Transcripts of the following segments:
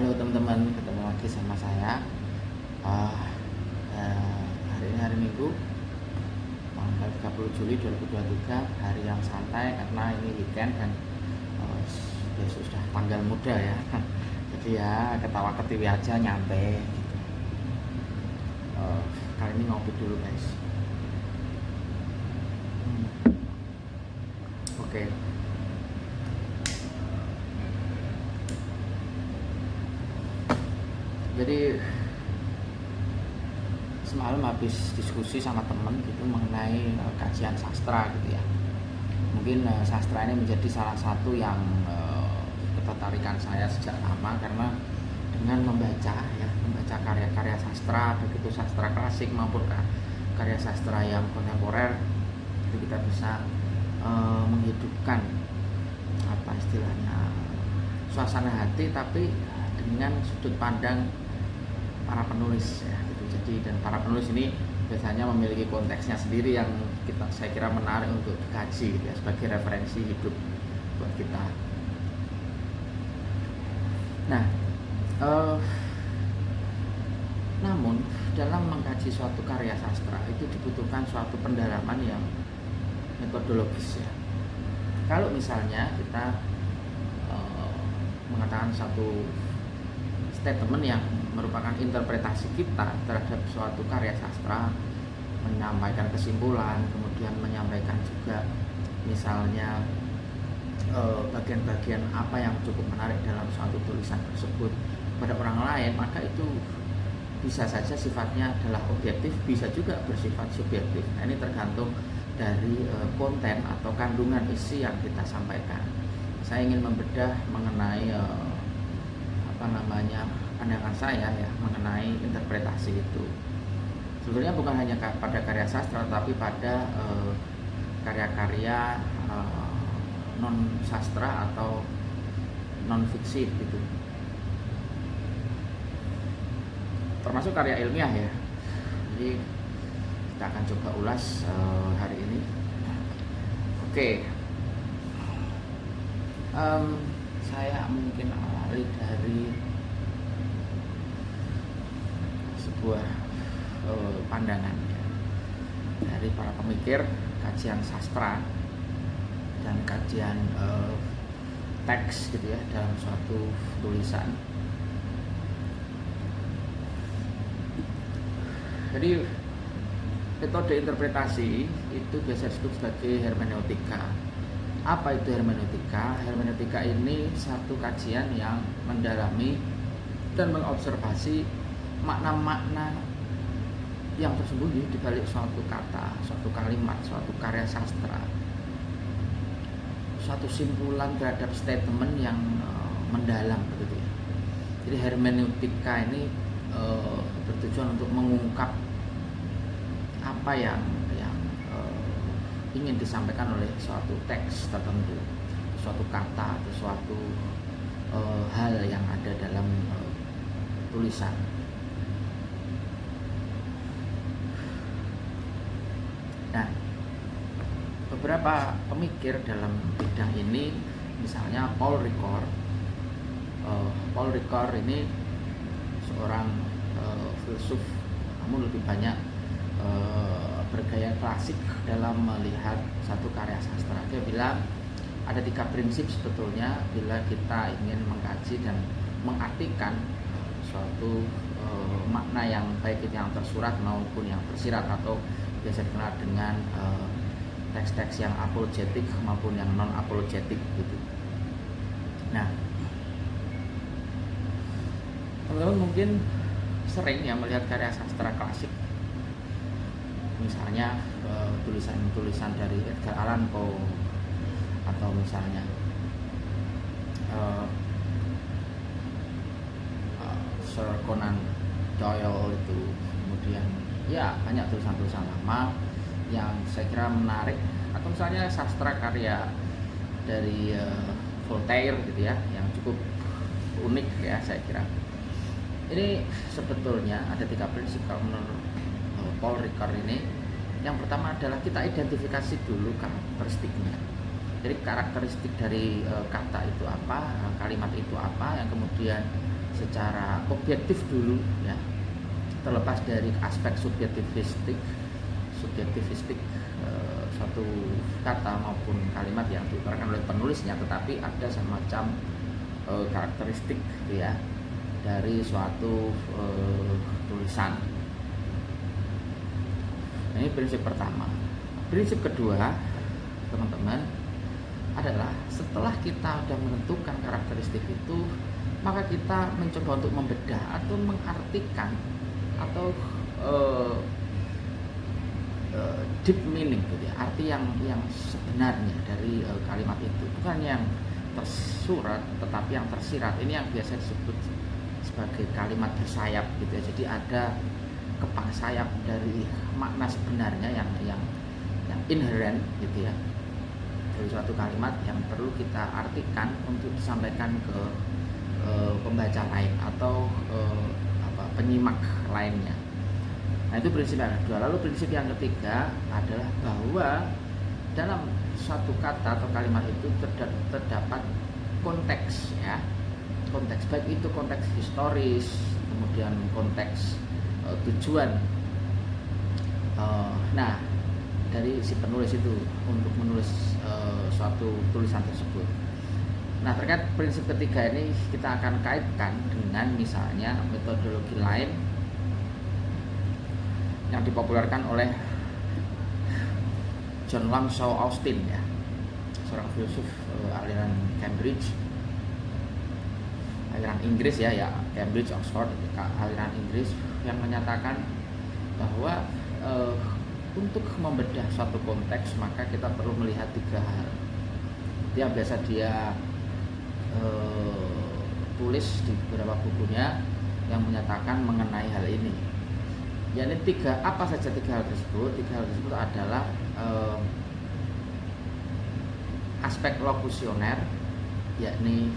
Halo teman-teman, ketemu lagi sama saya. Ah, Hari ini hari Minggu, tanggal 30 Juli 2023, hari yang santai karena ini weekend dan besok sudah tanggal muda ya. Jadi ya ketawa ketiwi aja nyantai gitu. Kali ini ngopi dulu guys. Oke. Jadi semalam habis diskusi sama temen gitu mengenai kajian sastra gitu ya. Mungkin sastra ini menjadi salah satu yang ketertarikan saya sejak lama, karena dengan membaca karya-karya sastra, baik itu sastra klasik maupun karya sastra yang kontemporer, itu kita bisa menghidupkan apa istilahnya suasana hati, tapi dengan sudut pandang para penulis ya gitu. Jadi dan para penulis ini biasanya memiliki konteksnya sendiri yang saya kira menarik untuk dikaji gitu ya, sebagai referensi hidup buat kita. Nah, namun dalam mengkaji suatu karya sastra itu dibutuhkan suatu pendalaman yang metodologis ya. Kalau misalnya kita mengatakan satu statement yang merupakan interpretasi kita terhadap suatu karya sastra, menyampaikan kesimpulan, kemudian menyampaikan juga misalnya bagian-bagian apa yang cukup menarik dalam suatu tulisan tersebut pada orang lain, maka itu bisa saja sifatnya adalah objektif, bisa juga bersifat subjektif. Nah, ini tergantung dari konten atau kandungan isi yang kita sampaikan. Saya ingin membedah mengenai pandangan saya ya mengenai interpretasi itu. Sebenarnya bukan hanya pada karya sastra, tapi pada karya-karya non sastra atau non fiksi gitu, termasuk karya ilmiah ya. Jadi kita akan coba ulas hari ini. Oke. Saya mungkin awali dari sebuah pandangan ya, dari para pemikir kajian sastra dan kajian teks gitu ya dalam suatu tulisan. Jadi metode interpretasi itu biasa disebut sebagai hermeneutika. Apa itu hermeneutika? Hermeneutika ini satu kajian yang mendalami dan mengobservasi makna-makna yang tersembunyi di balik suatu kata, suatu kalimat, suatu karya sastra, suatu simpulan terhadap statement yang mendalam begitu ya. Jadi hermeneutika ini bertujuan untuk mengungkap apa yang ingin disampaikan oleh suatu teks tertentu, suatu kata atau suatu hal yang ada dalam tulisan. Nah, beberapa pemikir dalam bidang ini, misalnya Paul Ricoeur. Paul Ricoeur ini seorang filsuf, namun lebih banyak bergaya klasik dalam melihat satu karya sastra. Dia bilang ada 3 prinsip sebetulnya bila kita ingin mengkaji dan mengartikan suatu makna yang baik itu yang tersurat maupun yang tersirat, atau biasa dikenal dengan teks-teks yang apologetik maupun yang non apologetik gitu. Nah, teman-teman mungkin sering ya melihat karya sastra klasik, misalnya tulisan-tulisan dari Edgar Allan Poe, atau misalnya Sir Conan Doyle itu, kemudian ya banyak tulisan-tulisan lama yang saya kira menarik, atau misalnya sastra karya dari Voltaire gitu ya, yang cukup unik ya saya kira. Ini sebetulnya ada 3 prinsip kalau menurut Paul Ricoeur ini. Yang pertama adalah kita identifikasi dulu karakteristiknya. Jadi karakteristik dari kata itu apa, kalimat itu apa, yang kemudian secara objektif dulu ya, terlepas dari aspek subjektivistik suatu kata maupun kalimat yang diutarakan oleh penulisnya, tetapi ada semacam karakteristik gitu ya dari suatu tulisan. Nah, ini prinsip pertama. Prinsip kedua, teman-teman, adalah setelah kita sudah menentukan karakteristik itu, maka kita mencoba untuk membedah atau mengartikan atau deep meaning gitu ya, arti yang sebenarnya dari kalimat itu, bukan yang tersurat tetapi yang tersirat. Ini yang biasa disebut sebagai kalimat bersayap gitu ya. Jadi ada kepang sayap dari makna sebenarnya yang inherent gitu ya, dari suatu kalimat yang perlu kita artikan untuk disampaikan ke pembaca lain atau penyimak lainnya. Nah, itu prinsip yang kedua. Lalu prinsip yang ketiga adalah bahwa dalam suatu kata atau kalimat itu terdapat konteks ya, konteks, baik itu konteks historis, kemudian konteks tujuan. Nah, dari si penulis itu untuk menulis suatu tulisan tersebut. Nah, terkait prinsip ketiga ini kita akan kaitkan dengan misalnya metodologi lain yang dipopulerkan oleh John Langshaw Austin ya, seorang filsuf aliran Cambridge, aliran Inggris ya, Cambridge, Oxford, aliran Inggris, yang menyatakan bahwa untuk membedah suatu konteks maka kita perlu melihat tiga hal. Yang biasa dia tulis di beberapa bukunya yang menyatakan mengenai hal ini. Yakni apa saja tiga hal tersebut? Tiga hal tersebut adalah aspek lokusioner, yakni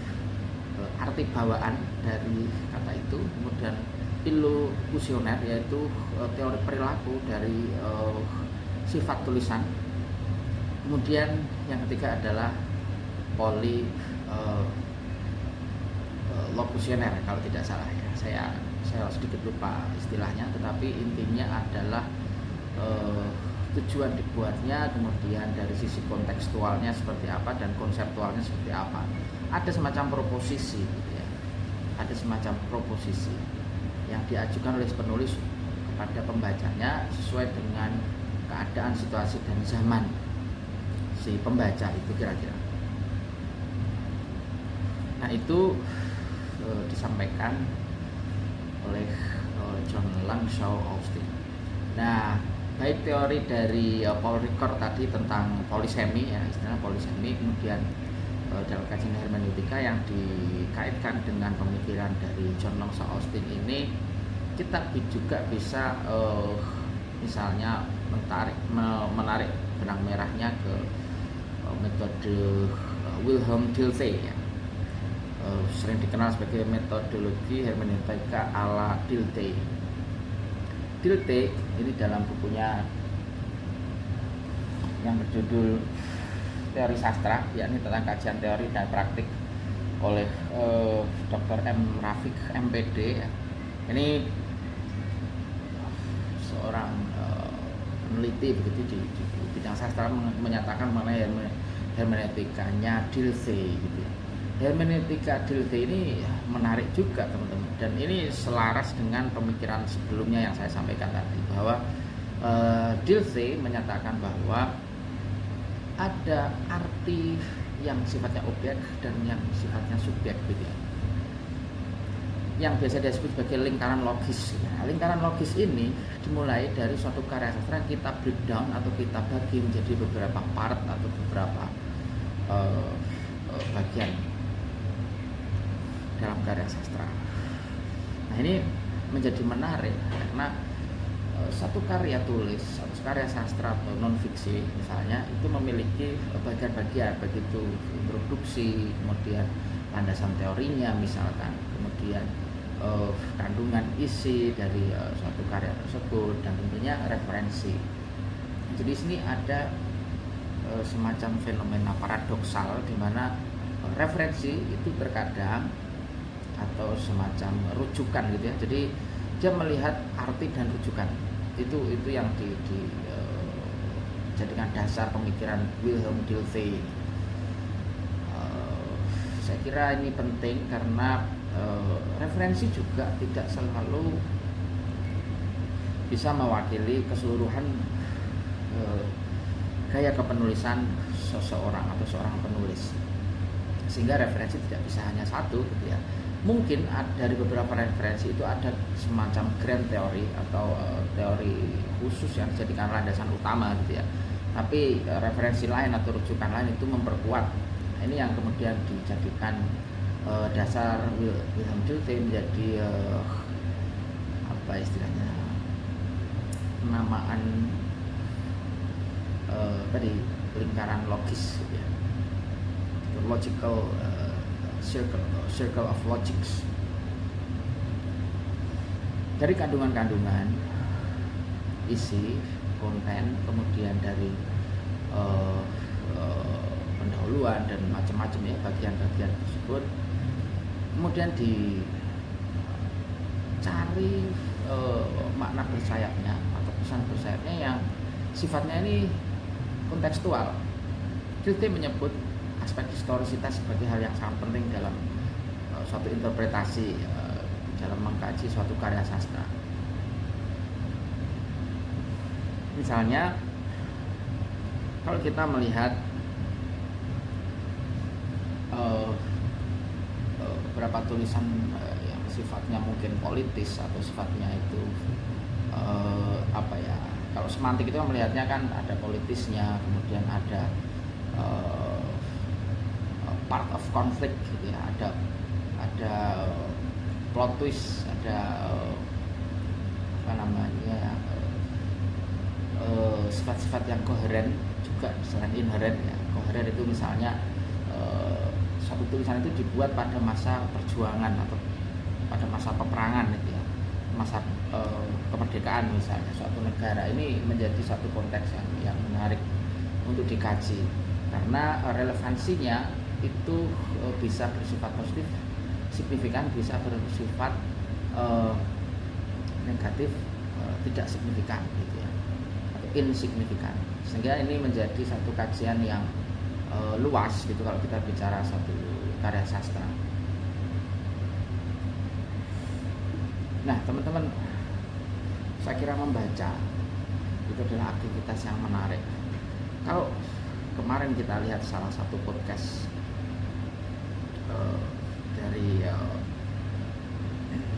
arti bawaan dari kata itu, kemudian illokusioner, yaitu teori perilaku dari sifat tulisan, kemudian yang ketiga adalah lokusioner kalau tidak salah ya, saya sedikit lupa istilahnya, tetapi intinya adalah tujuan dibuatnya, kemudian dari sisi kontekstualnya seperti apa dan konseptualnya seperti apa. Ada semacam proposisi gitu ya, ada semacam proposisi yang diajukan oleh penulis kepada pembacanya sesuai dengan keadaan, situasi dan zaman si pembaca itu kira-kira. Nah, itu disampaikan oleh John Langshaw Austin. Nah, baik teori dari Paul Ricoeur tadi tentang polisemi ya, istilah polisemi, kemudian dalam kajian hermeneutika yang dikaitkan dengan pemikiran dari John Langshaw Austin ini, kita juga bisa misalnya menarik benang merahnya ke metode Wilhelm Dilthey ya. Sering dikenal sebagai metodologi hermeneutika ala Dilthey. Dilthey ini dalam bukunya yang berjudul Teori Sastra, yakni tentang kajian teori dan praktik oleh Dr. M. Rafiq MPD. Ini seorang peneliti begitu di bidang sastra menyatakan mengenai hermeneutikanya Dilthey gitu. Hermeneutika Dilthey ini menarik juga teman-teman, dan ini selaras dengan pemikiran sebelumnya yang saya sampaikan tadi, bahwa Dilthey menyatakan bahwa ada arti yang sifatnya objek dan yang sifatnya subjek gitu ya, yang biasa disebut sebagai lingkaran logis. Nah, lingkaran logis ini dimulai dari suatu karya sastra yang kita breakdown atau kita bagi menjadi beberapa part atau beberapa bagian dalam karya sastra. Nah, ini menjadi menarik karena satu karya tulis, satu karya sastra atau non fiksi misalnya itu memiliki bagian-bagian, begitu introduksi, kemudian landasan teorinya misalkan, kemudian kandungan isi dari suatu karya tersebut, dan tentunya referensi. Jadi di sini ada semacam fenomena paradoksal di mana referensi itu terkadang atau semacam rujukan gitu ya. Jadi dia melihat arti dan rujukan itu yang jadikan dasar pemikiran Wilhelm Dilthey. Saya kira ini penting karena referensi juga tidak selalu bisa mewakili keseluruhan gaya kepenulisan seseorang atau seorang penulis, sehingga referensi tidak bisa hanya satu gitu ya. Mungkin dari beberapa referensi itu ada semacam grand teori atau teori khusus yang dijadikan landasan utama gitu ya, tapi referensi lain atau rujukan lain itu memperkuat. Nah, ini yang kemudian dijadikan dasar Wilhelm Dilthey menjadi apa istilahnya, penamaan tadi lingkaran logis gitu ya, logical circle of logics. Dari kandungan-kandungan, isi, konten, kemudian dari pendahuluan dan macam-macam ya, bagian-bagian tersebut kemudian dicari makna bersayapnya atau pesan bersayapnya yang sifatnya ini kontekstual. Dilthey menyebut aspek historisitas sebagai hal yang sangat penting dalam suatu interpretasi, dalam mengkaji suatu karya sastra. Misalnya kalau kita melihat beberapa tulisan yang sifatnya mungkin politis atau sifatnya itu apa ya, kalau semantik itu melihatnya kan ada politisnya, kemudian ada part of conflict gitu ya, ada plot twist, ada apa namanya sifat-sifat yang koheren juga selain inheren ya. Koheren itu misalnya suatu tulisan itu dibuat pada masa perjuangan atau pada masa peperangan gitu ya, masa kemerdekaan misalnya suatu negara. Ini menjadi satu konteks yang menarik untuk dikaji karena relevansinya itu bisa bersifat positif signifikan, bisa bersifat negatif tidak signifikan gitu ya, atau insignifikan, sehingga ini menjadi satu kajian yang luas gitu kalau kita bicara satu karya sastra. Nah teman-teman, saya kira membaca itu adalah aktivitas yang menarik. Kalau kemarin kita lihat salah satu podcast dari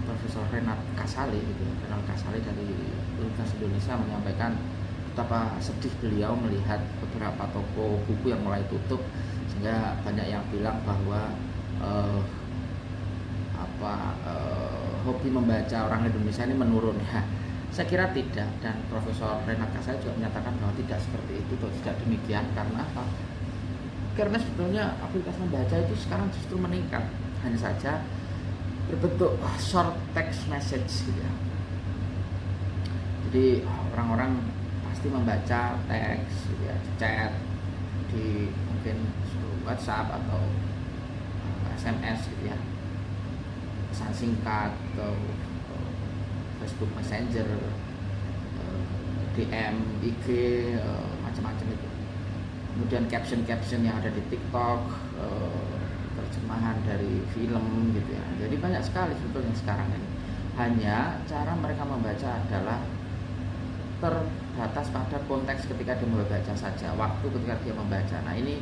Profesor Renat Kasali gitu, Renat Kasali dari Universitas Indonesia menyampaikan betapa sedih beliau melihat beberapa toko buku yang mulai tutup, sehingga banyak yang bilang bahwa hobi membaca orang Indonesia ini menurun ya. Saya kira tidak, dan Profesor Renat Kasali juga menyatakan bahwa tidak seperti itu, tidak demikian. Karena apa? Karena sebetulnya aktivitas membaca itu sekarang justru meningkat, hanya saja berbentuk short text message gitu ya. Jadi orang-orang pasti membaca teks gitu ya, chat di mungkin WhatsApp atau SMS gitu ya, pesan singkat atau Facebook Messenger, DM, IG, macam-macam itu. Kemudian caption yang ada di TikTok, terjemahan dari film gitu ya. Jadi banyak sekali sebetulnya sekarang ini. Hanya cara mereka membaca adalah terbatas pada konteks ketika dia membaca saja, waktu ketika dia membaca. Nah ini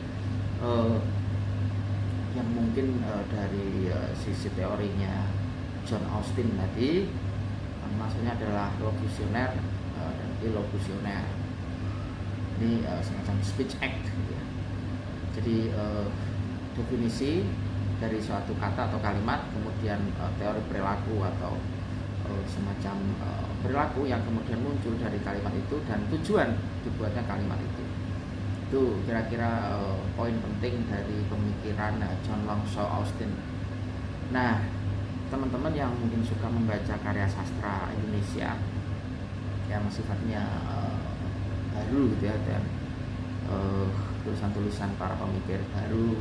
yang mungkin dari sisi teorinya John Austin tadi, maksudnya adalah lokusioner dan ilokusioner. Ini semacam speech act gitu ya. Jadi definisi dari suatu kata atau kalimat, kemudian teori perilaku atau semacam perilaku yang kemudian muncul dari kalimat itu, dan tujuan dibuatnya kalimat itu. Itu kira-kira poin penting dari pemikiran John Longshore Austin. Nah, teman-teman yang mungkin suka membaca karya sastra Indonesia yang sifatnya baru gitu ya, dan tulisan-tulisan para pemikir baru,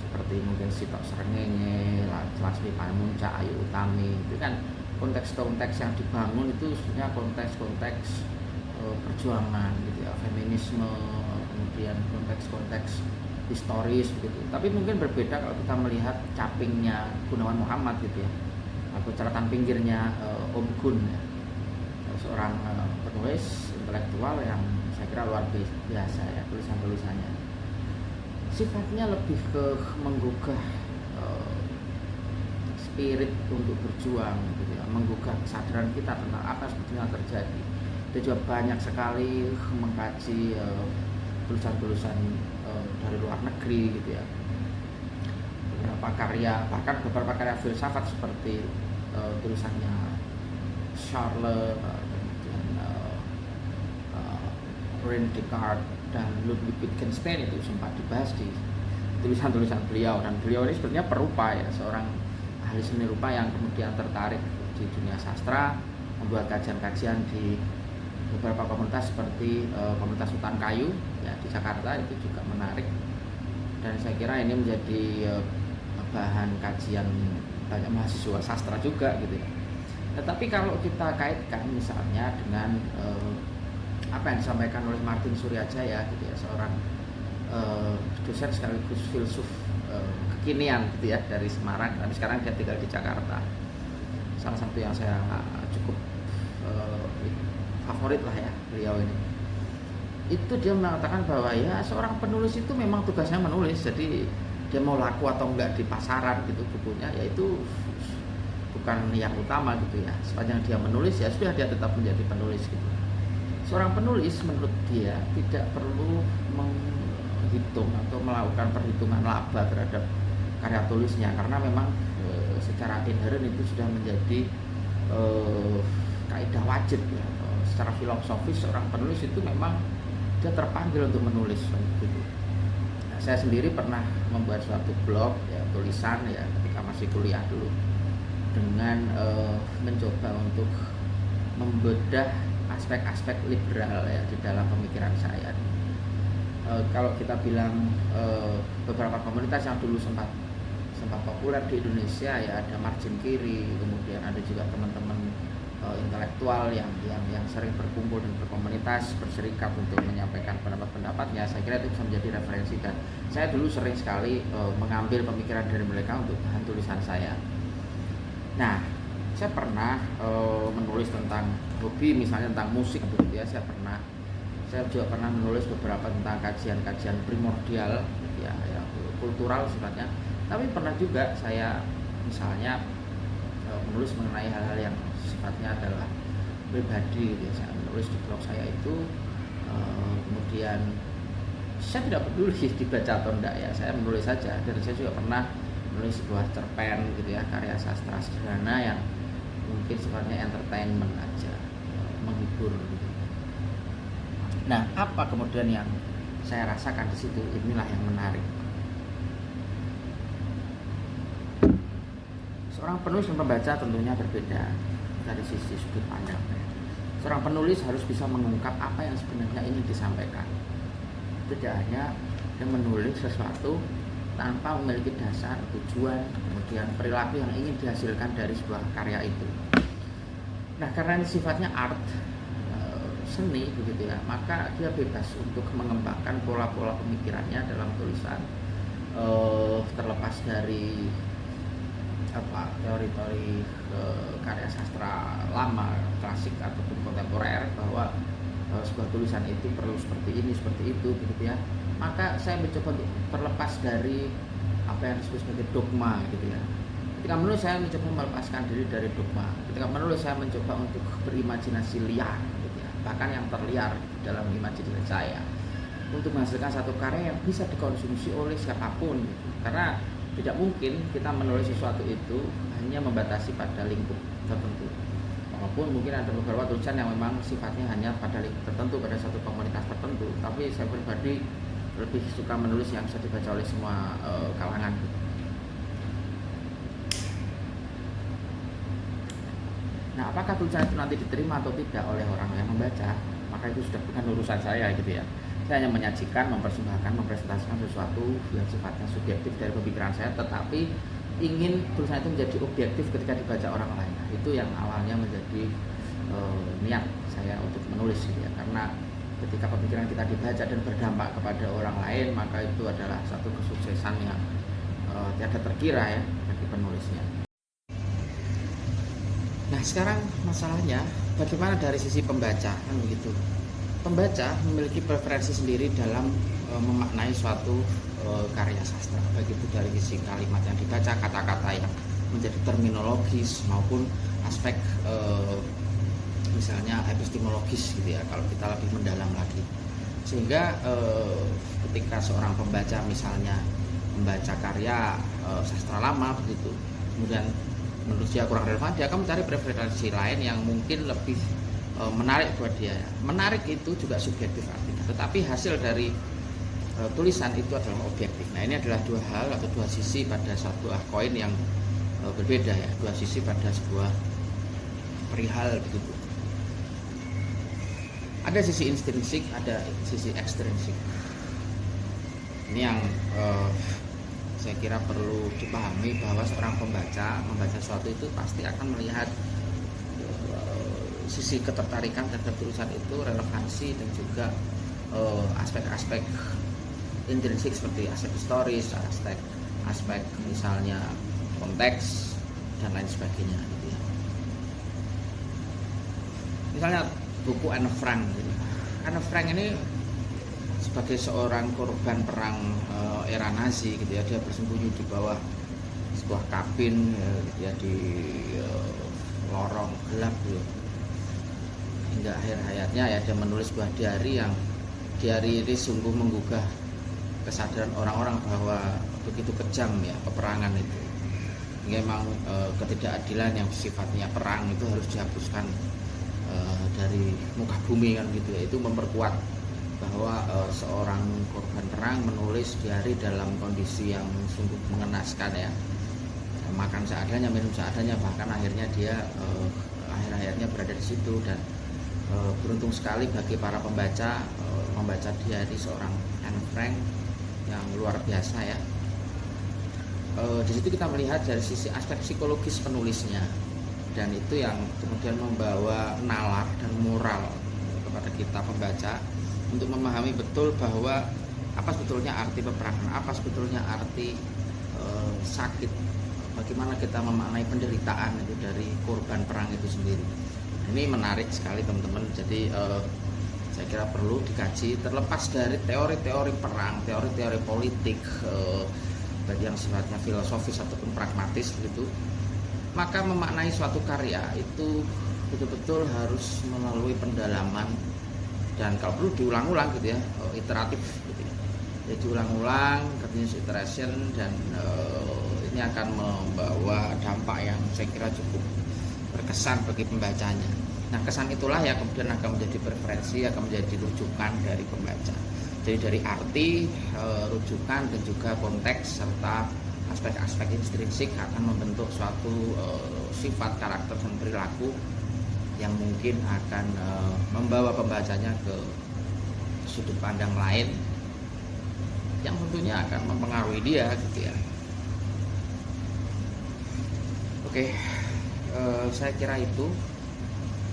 suka seperti mungkin Sitok Srengenge, Lasmi Pamuncak, Ayu Utami, itu kan konteks-konteks yang dibangun itu sebenarnya konteks-konteks perjuangan gitu ya, feminisme, kemudian konteks-konteks historis begitu. Tapi mungkin berbeda kalau kita melihat capingnya Gunawan Muhammad gitu ya, atau catatan pinggirnya Om Gun ya, seorang penulis intelektual yang saya kira luar biasa ya, tulisan-tulisannya sifatnya lebih ke menggugah spirit untuk berjuang gitu ya, menggugah kesadaran kita tentang apa sebetulnya terjadi. Dia juga banyak sekali mengkaji tulisan-tulisan dari luar negeri gitu ya, beberapa karya, bahkan beberapa karya filsafat seperti tulisannya Charles, kemudian René Descartes dan Ludwig Wittgenstein itu sempat dibahas di tulisan-tulisan beliau. Dan beliau ini sebenarnya perupa ya, seorang ahli seni rupa yang kemudian tertarik di dunia sastra, membuat kajian-kajian di beberapa komunitas seperti komunitas hutan kayu ya di Jakarta, itu juga menarik. Dan saya kira ini menjadi bahan kajian banyak mahasiswa sastra juga gitu ya. Tetapi kalau kita kaitkan misalnya dengan apa yang disampaikan oleh Martin Suryajaya gitu ya, seorang dosen sekaligus filsuf kekinian gitu ya dari Semarang, tapi sekarang dia tinggal di Jakarta. Salah satu yang saya cukup favorit lah ya beliau ini. Itu dia mengatakan bahwa ya seorang penulis itu memang tugasnya menulis, jadi dia mau laku atau enggak di pasaran gitu bukunya, yaitu bukan yang utama gitu ya. Sepanjang dia menulis ya sudah, dia tetap menjadi penulis gitu. Seorang penulis menurut dia tidak perlu menghitung atau melakukan perhitungan laba terhadap karya tulisnya, karena memang secara inherent itu sudah menjadi kaidah wajib ya. Secara filosofis seorang penulis itu memang dia terpanggil untuk menulis gitu. Nah, saya sendiri pernah membuat suatu blog ya, tulisan ya ketika masih kuliah dulu, dengan mencoba untuk membedah aspek-aspek liberal ya di dalam pemikiran saya. Kalau kita bilang beberapa komunitas yang dulu sempat populer di Indonesia ya, ada margin kiri, kemudian ada juga teman-teman intelektual yang sering berkumpul dan berkomunitas, berserikat untuk menyampaikan pendapat-pendapatnya. Saya kira itu bisa menjadi referensi, dan saya dulu sering sekali mengambil pemikiran dari mereka untuk bahan tulisan saya. Nah, saya pernah menulis tentang hobi, misalnya tentang musik begitu ya. Saya juga pernah menulis beberapa tentang kajian-kajian primordial gitu ya, kultural sifatnya. Tapi pernah juga saya misalnya menulis mengenai hal-hal yang sifatnya adalah pribadi gitu ya. Saya menulis di blog saya itu, kemudian saya tidak peduli dibaca atau enggak ya, saya menulis saja. Dan saya juga pernah menulis sebuah cerpen gitu ya, karya sastra sederhana yang mungkin sifatnya entertainment aja, menghibur gitu. Nah, apa kemudian yang saya rasakan di situ? Inilah yang menarik. Seorang penulis dan pembaca tentunya berbeda dari sisi sudut pandang. Seorang penulis harus bisa mengungkap apa yang sebenarnya ingin disampaikan. Tidak hanya dia menulis sesuatu tanpa memiliki dasar, tujuan, kemudian perilaku yang ingin dihasilkan dari sebuah karya itu. Nah, karena ini sifatnya art, seni begitu ya, maka dia bebas untuk mengembangkan pola-pola pemikirannya dalam tulisan, terlepas dari teori-teori karya sastra lama, klasik ataupun kontemporer, bahwa sebuah tulisan itu perlu seperti ini, seperti itu begitu ya. Maka saya mencoba untuk terlepas dari apa yang disebut sebagai dogma gitu ya. Ketika menulis saya mencoba melepaskan diri dari dogma. Ketika menulis saya mencoba untuk berimajinasi liar gitu ya, bahkan yang terliar dalam imajinasi saya, untuk menghasilkan satu karya yang bisa dikonsumsi oleh siapapun gitu. Karena tidak mungkin kita menulis sesuatu itu hanya membatasi pada lingkup tertentu. Walaupun mungkin ada beberapa tulisan yang memang sifatnya hanya pada lingkup tertentu, pada satu komunitas tertentu, tapi saya pribadi lebih suka menulis yang bisa dibaca oleh semua kalangan. Nah, apakah tulisan itu nanti diterima atau tidak oleh orang yang membaca, maka itu sudah bukan urusan saya gitu ya. Saya hanya menyajikan, mempersembahkan, mempresentasikan sesuatu yang sifatnya subjektif dari pemikiran saya, tetapi ingin tulisan itu menjadi objektif ketika dibaca orang lain. Nah, itu yang awalnya menjadi niat saya untuk menulis gitu ya. Karena ketika pemikiran kita dibaca dan berdampak kepada orang lain, maka itu adalah satu kesuksesan yang tiada terkira ya bagi penulisnya. Nah, sekarang masalahnya bagaimana dari sisi pembaca, kan begitu. Pembaca memiliki preferensi sendiri dalam memaknai suatu karya sastra, baik itu dari sisi kalimat yang dibaca, kata-kata yang menjadi terminologis maupun aspek misalnya epistemologis gitu ya, kalau kita lebih mendalam lagi. Sehingga ketika seorang pembaca misalnya membaca karya sastra lama begitu, kemudian menurut dia kurang relevan, dia akan mencari preferensi lain yang mungkin lebih menarik buat dia. Menarik itu juga subjektif artinya, tetapi hasil dari tulisan itu adalah objektif. Nah, ini adalah dua hal atau dua sisi pada satu koin yang berbeda ya, dua sisi pada sebuah perihal begitu. Ada sisi intrinsik, ada sisi ekstrinsik. Ini yang saya kira perlu dipahami, bahwa seorang pembaca membaca sesuatu itu pasti akan melihat sisi ketertarikan terhadap tulisan itu, relevansi dan juga aspek-aspek intrinsik seperti aspek historis, aspek misalnya konteks dan lain sebagainya gitu ya. Misalnya buku Anne Frank gitu. Anne Frank ini sebagai seorang korban perang era Nazi gitu ya, dia bersembunyi di bawah sebuah kabin ya, di lorong gelap gitu. Hingga akhir hayatnya ya dia menulis sebuah diari ini sungguh menggugah kesadaran orang-orang bahwa begitu kejam ya peperangan itu. Hingga memang ketidakadilan yang sifatnya perang itu harus dihapuskan dari muka bumi kan gitu ya. Itu memperkuat bahwa seorang korban perang menulis diari dalam kondisi yang sungguh mengenaskan ya. Makan seadanya, minum seadanya, bahkan akhirnya dia akhir hayatnya berada di situ. Dan beruntung sekali bagi para pembaca membaca diari seorang Anne Frank yang luar biasa ya. Di situ kita melihat dari sisi aspek psikologis penulisnya, dan itu yang kemudian membawa nalar dan moral kepada kita pembaca untuk memahami betul bahwa apa sebetulnya arti peperangan, apa sebetulnya arti sakit, bagaimana kita memaknai penderitaan itu dari korban perang itu sendiri. Ini menarik sekali teman-teman. Jadi saya kira perlu dikaji terlepas dari teori-teori perang, teori-teori politik, baik yang sifatnya filosofis ataupun pragmatis begitu. Maka memaknai suatu karya itu betul-betul harus melalui pendalaman dan kalau perlu diulang-ulang gitu ya, iteratif gitu ya. Jadi diulang-ulang, continuous iteration, dan ini akan membawa dampak yang saya kira cukup berkesan bagi pembacanya. Nah, kesan itulah yang kemudian akan menjadi preferensi, akan menjadi rujukan dari pembaca. Jadi dari arti, rujukan dan juga konteks serta aspek-aspek intrinsik akan membentuk suatu sifat, karakter dan perilaku yang mungkin akan membawa pembacanya ke sudut pandang lain yang tentunya akan mempengaruhi dia gitu ya. Oke, saya kira itu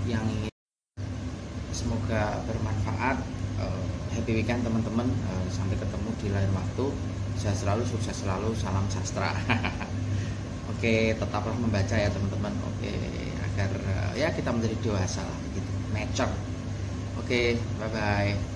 yang ingin, semoga bermanfaat. Happy weekend teman-teman, sampai ketemu di lain waktu. Saya selalu sukses selalu, salam sastra. Oke, tetaplah membaca ya teman-teman. Oke, agar ya kita menjadi dewasa lah gitu, mature. Oke, bye bye.